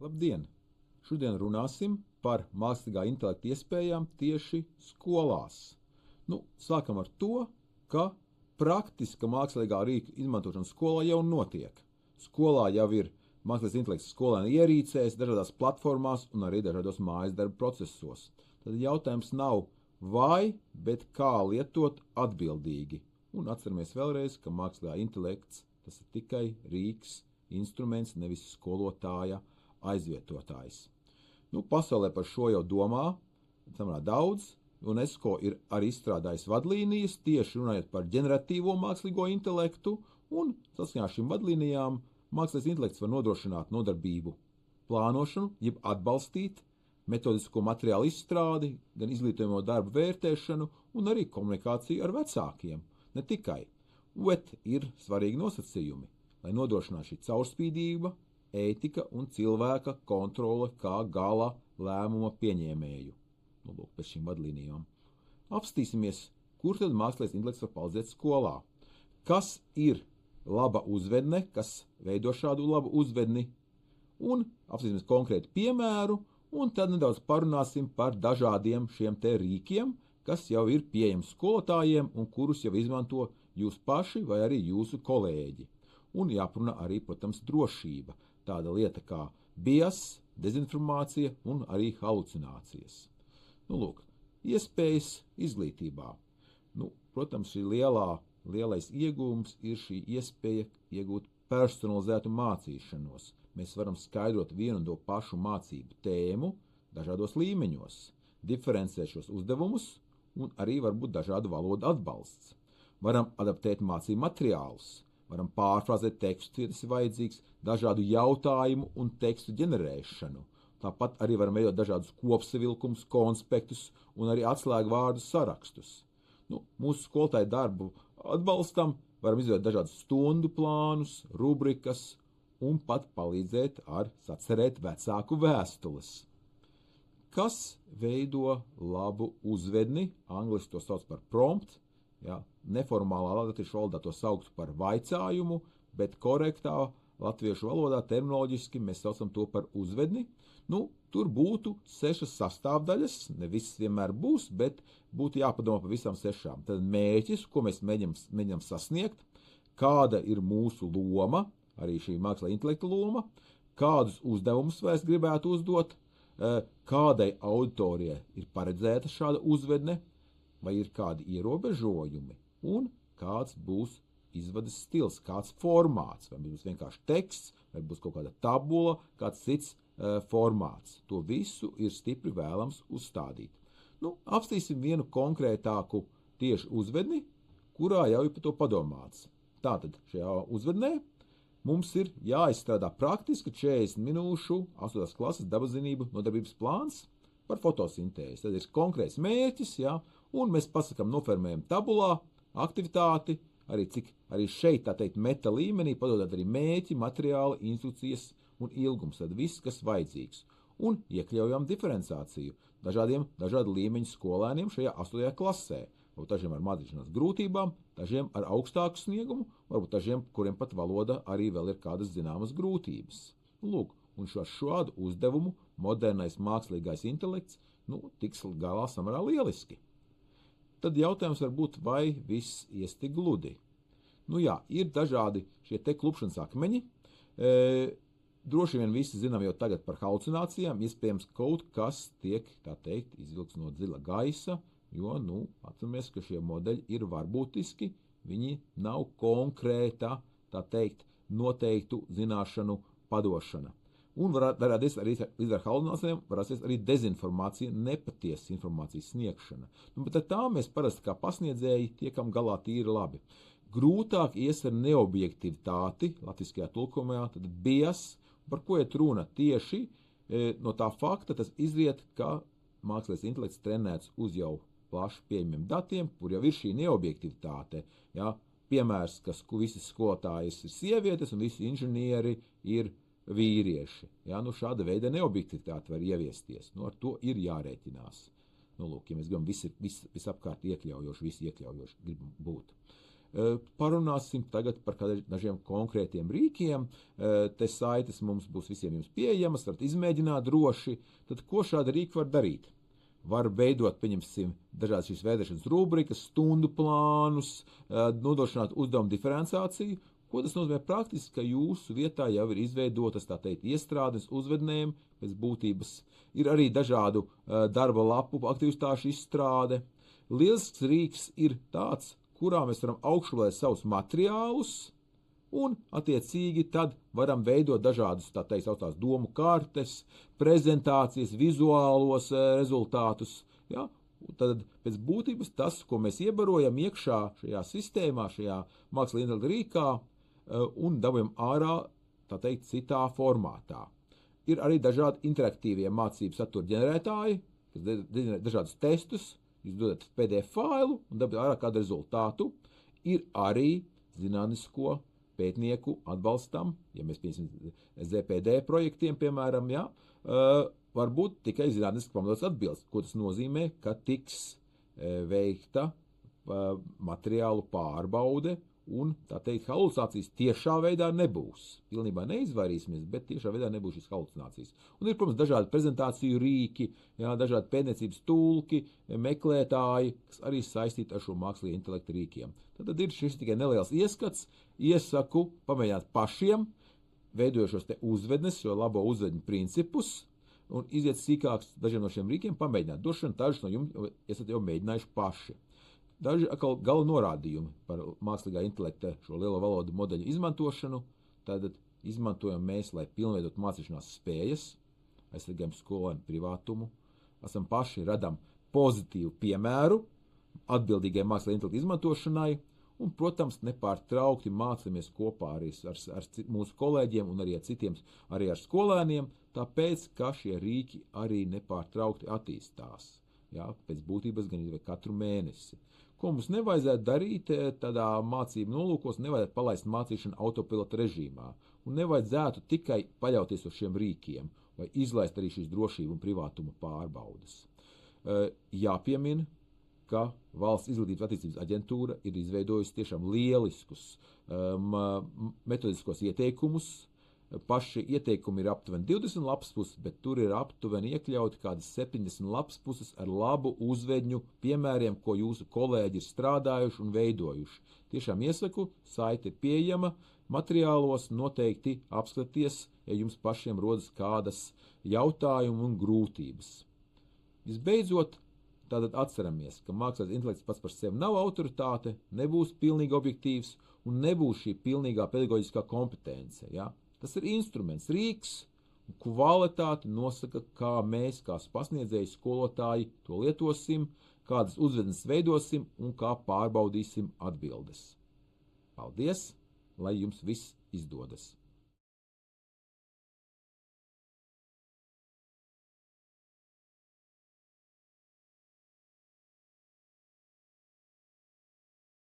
Labdien! Šodien runāsim par mākslīgā intelekta iespējām tieši skolās. Sākam ar to, ka praktiska mākslīgā rīka izmantošana skolā jau notiek. Skolā jau ir mākslīgais intelekts skolēnu ierīcēs, dažādās platformās un arī dažādos mājas darba procesos. Tad jautājums nav vai, bet kā lietot atbildīgi. Un atceramies vēlreiz, ka mākslīgā intelekts tas ir tikai rīks, instruments, nevis skolotāja aizvietotājs. Pasaulē par šo jau domā samērā daudz. UNESCO ir arī izstrādājis vadlīnijas tieši runājot par ģeneratīvo mākslīgo intelektu, un saskaņā ar šīm vadlīnijām mākslīgais intelekts var nodrošināt nodarbību plānošanu, jeb atbalstīt metodisko materiālu izstrādi, gan izglītojamo darbu vērtēšanu un arī komunikāciju ar vecākiem. Ne tikai, bet ir svarīgi nosacījumi, lai nodrošinātu šī caurspīdība, ētika un cilvēka kontrole kā gala lēmuma pieņēmēju. Pēc šīm vadlīnijām. Apstīsimies, kur tad mākslīgais intelekts var palīdzēt skolā. Kas ir laba uzvedne, kas veido šādu labu uzvedni, un apstīsimies konkrētu piemēru, un tad nedaudz parunāsim par dažādiem šiem te rīkiem, kas jau ir pieejami skolotājiem un kurus jau izmanto jūs paši vai arī jūsu kolēģi. Un jāprunā arī, protams, drošība. Tāda lieta kā bias, dezinformācija un arī halucinācijas. Iespējas izglītībā. Protams, šī lielais iegūms ir šī iespēja iegūt personalizētu mācīšanos. Mēs varam skaidrot vienu un to pašu mācību tēmu dažādos līmeņos, diferencēt šos uzdevumus un arī varbūt dažādu valodu atbalsts. Varam adaptēt mācību materiālus, varam pārfrāzēt tekstu, ja tas ir vajadzīgs, dažādu jautājumu un tekstu ģenerēšanu. Tāpat arī varam veidot dažādus kopsavilkumus, konspektus un arī atslēgu vārdu sarakstus. Mūsu skolotāju darbu atbalstam, varam izveidot dažādus stundu plānus, rubrikas un pat palīdzēt ar sacerēt vecāku vēstules. Kas veido labu uzvedni? Angliski to sauc par prompt. Neformālā latviešu valodā to sauktu par vaicājumu, bet korektā latviešu valodā terminoloģiski mēs saucam to par uzvedni. Tur būtu 6 sastāvdaļas, ne visas vienmēr būs, bet būtu jāpadomā par visām 6. Tad mērķis, ko mēs mēģinām sasniegt, kāda ir mūsu loma, arī šī mākslīgā intelekta loma, kādus uzdevumus mēs gribētu uzdot, kādai auditorijai ir paredzēta šāda uzvedne, vai ir kādi ierobežojumi, un kāds būs izvades stils, kāds formāts, vai būs vienkārši teksts, vai būs kaut kāda tabula, kāds cits formāts. To visu ir stipri vēlams uzstādīt. Apstīsim vienu konkrētāku tieši uzvedni, kurā jau ir par to padomāts. Tātad šajā uzvednē mums ir jāizstrādā praktiski 40 minūšu 8. klases dabazinību nodarbības plāns par fotosintēzi. Tad ir konkrēts mērķis, un mēs pasakam, noformējam tabulā aktivitāti, arī šeit, tā teikt, meta līmenī, padodot arī mērķi, materiāli, instrukcijas un ilgums, tad viss, kas vajadzīgs. Un iekļaujam diferenciāciju dažādu līmeņu skolēniem šajā 8. klasē. Dažiem ar mācīšanās grūtībām, dažiem ar augstāku sniegumu, varbūt dažiem, kuriem pat valoda arī vēl ir kādas zināmas grūtības. Un šādu uzdevumu modernais mākslīgais intelekts tiks galā samērā lieliski. Tad jautājums var būt, vai viss ies tik gludi. Ir dažādi šie te klupšanas akmeņi. Droši vien visi zinām jau tagad par halucinācijām, iespējams kaut kas tiek, tā teikt, izvilkts no dzila gaisa, jo, atceramies, ka šie modeļi ir varbūtiski, viņi nav konkrēta, tā teikt, noteiktu zināšanu padošana. Un varēs arī līdz ar halucinācijām, varēs arī dezinformācija, nepatiesa informācijas sniegšana. Bet ar tā mēs parasti kā pasniedzēji tiekam galā tīri labi. Grūtāk ies ar neobjektivitāti, latviskajā tulkojumā, tad bias, par ko iet runa tieši no tā fakta, tas izriet, ka mākslīgais intelekts trenēts uz jau plaši pieejamiem datiem, kur jau ir šī neobjektivitāte. Piemērs, ka visi skolotāji ir sievietes un visi inženieri ir vīrieši. Šāda veida neobjektivitāte var ieviesties. Ar to ir jārēķinās. Ja mēs gribam visapkārt iekļaujoši, visi iekļaujoši gribam būt. Parunāsim tagad par dažiem konkrētiem rīkiem. Te saites mums būs visiem jums pieejamas, varat izmēģināt droši. Tad ko šādi rīki var darīt? Var veidot, pieņemsim, dažādas šīs veidošanas rubrikas, stundu plānus, nodrošināt uzdevumu diferenciāciju. Ko tas nozīmē praktiski, ka jūsu vietā jau ir izveidotas, tā teikt, iestrādes, uzvednējumi pēc būtības. Ir arī dažādu darba lapu aktivitāšu izstrāde. Lielisks rīks ir tāds, kurā mēs varam augšuvēlēt savus materiālus un, attiecīgi, tad varam veidot dažādus, tā teikt, saucās domu kartes, prezentācijas, vizuālos rezultātus. Ja? Tad pēc būtības tas, ko mēs iebarojam iekšā šajā sistēmā, šajā mākslīgā intelekta rīkā, un dabūjam ārā, tā teikt, citā formātā. Ir arī dažādi interaktīvie mācību satura ģenerētāji, kas ģenerē dažādus testus, jūs dodat PDF failu un dabūjat ārā kādu rezultātu. Ir arī zinātnisko pētnieku atbalstam, ja mēs pieņemsim ZPD projektiem, piemēram, ja, varbūt tikai zinātniski pamatots atbildes, ko tas nozīmē, ka tiks veikta materiālu pārbaude, un, tā teikt, halucinācijas tiešā veidā nebūs. Pilnībā neizvairīsimies, bet tiešā veidā nebūs šīs halucinācijas. Un ir, protams, dažādi prezentāciju rīki, jā, dažādi pētniecības tulki, meklētāji, kas arī saistīti ar šo mākslīgā intelekta rīkiem. Tad ir šis tikai neliels ieskats. Iesaku pamēģināt pašiem, veidojušos te uzvednes, šo labo uzvedņu principus, un iziet sīkāks dažiem no šiem rīkiem pamēģināt. Droši vien dažus no jums esat jau mēģinājuši paši. Daži atkal gala norādījumi par mākslīgā intelekta šo lielo valodu modeļu izmantošanu. Tātad izmantojam mēs, lai pilnveidot mācīšanās spējas, aizsargājam skolēnu privātumu, esam paši radam pozitīvu piemēru atbildīgai mākslīgā intelekta izmantošanai un, protams, nepārtraukti mācāmies kopā arī ar mūsu kolēģiem un arī ar citiem, arī ar skolēniem, tāpēc, ka šie rīki arī nepārtraukti attīstās. Jā, pēc būtības gan katru mēnesi. Ko mums nevajadzētu darīt tādā mācību nolūkos, nevajadzētu palaist mācīšanu autopilota režīmā. Un nevajadzētu tikai paļauties uz šiem rīkiem, vai izlaist arī šīs drošību un privātuma pārbaudes. Jāpiemina, ka Valsts izglītības attīstības aģentūra ir izveidojusi tiešām lieliskus metodiskos ieteikumus. Paši ieteikumi ir aptuveni 20 lapspuses, bet tur ir aptuveni iekļauti kādas 70 lapspuses ar labu uzvedņu piemēriem, ko jūsu kolēģi ir strādājuši un veidojuši. Tiešām iesaku, saite ir pieejama, materiālos noteikti apskaties, ja jums pašiem rodas kādas jautājumi un grūtības. Visbeidzot, tātad atceramies, ka mākslīgais intelekts pats par sevi nav autoritāte, nebūs pilnīgi objektīvs un nebūs šī pilnīgā pedagoģiskā kompetence, ja? Tas ir instruments, rīks, un kvalitāti nosaka, kā mēs, kā pasniedzēji, skolotāji, to lietosim, kādas uzvednes veidosim un kā pārbaudīsim atbildes. Paldies, lai jums viss izdodas!